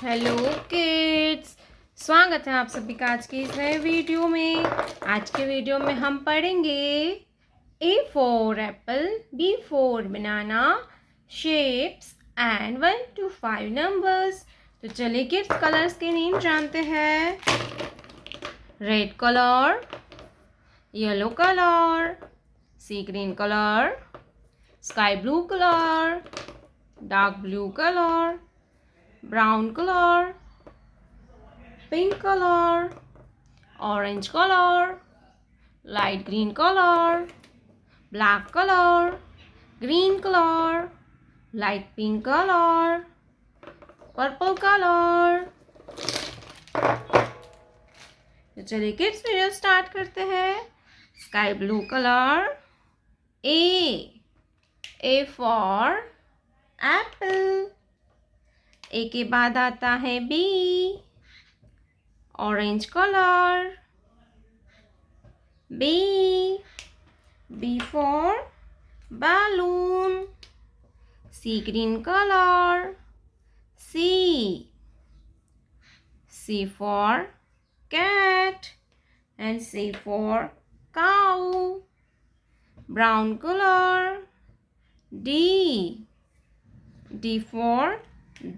Hello kids, स्वागत है आप सभी का आज के इस नए वीडियो में। आज के वीडियो में हम पढ़ेंगे A for apple, B for banana, shapes and 1 to 5 numbers. तो चलिए किड्स कलर्स के नेम जानते हैं। Red colour, yellow colour, sea green colour, sky blue colour, dark blue colour, brown color, pink color, orange color, light green color, black color, green color, light pink color, purple color। तो चलिए kids video start करते हैं। Sky blue colour, A for apple. A के बाद आता है B, orange colour, B for balloon, C green colour, C for cat and C for cow, brown color, D for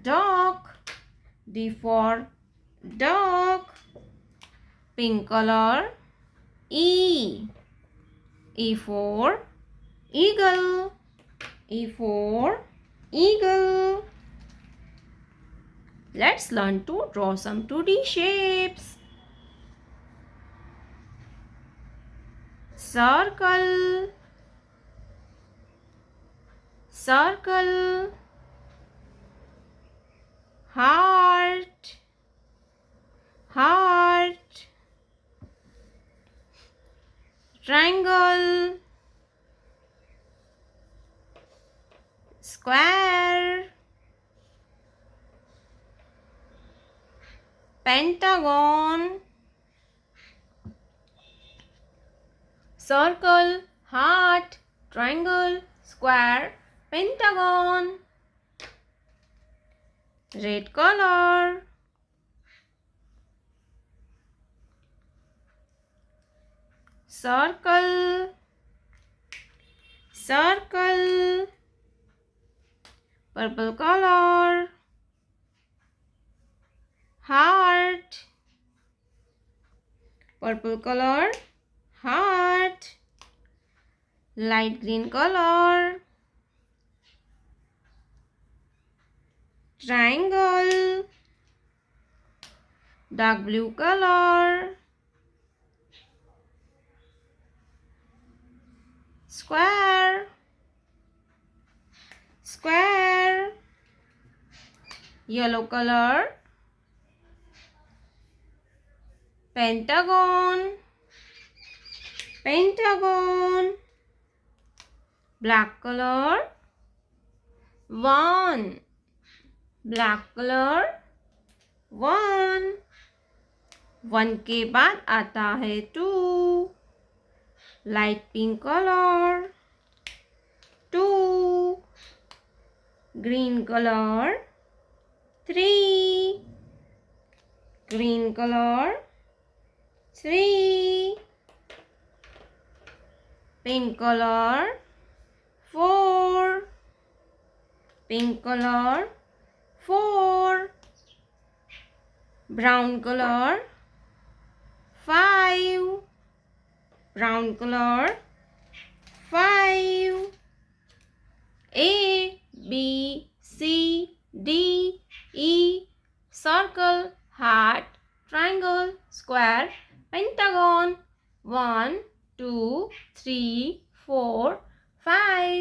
dog, pink color, E for eagle, Let's learn to draw some 2D shapes. Circle, heart, triangle, square, pentagon, circle, heart, triangle, square, pentagon. Red color, circle, purple color, heart, light green color, triangle, dark blue color, square, yellow color, pentagon, black color, one, one के बाद आता है two, light pink colour, two, green colour, three, green colour, three, pink colour, four, pink colour, four, brown color, five, brown color, five, A, B, C, D, E, circle, heart, triangle, square, pentagon, 1, 2, 3, 4, 5.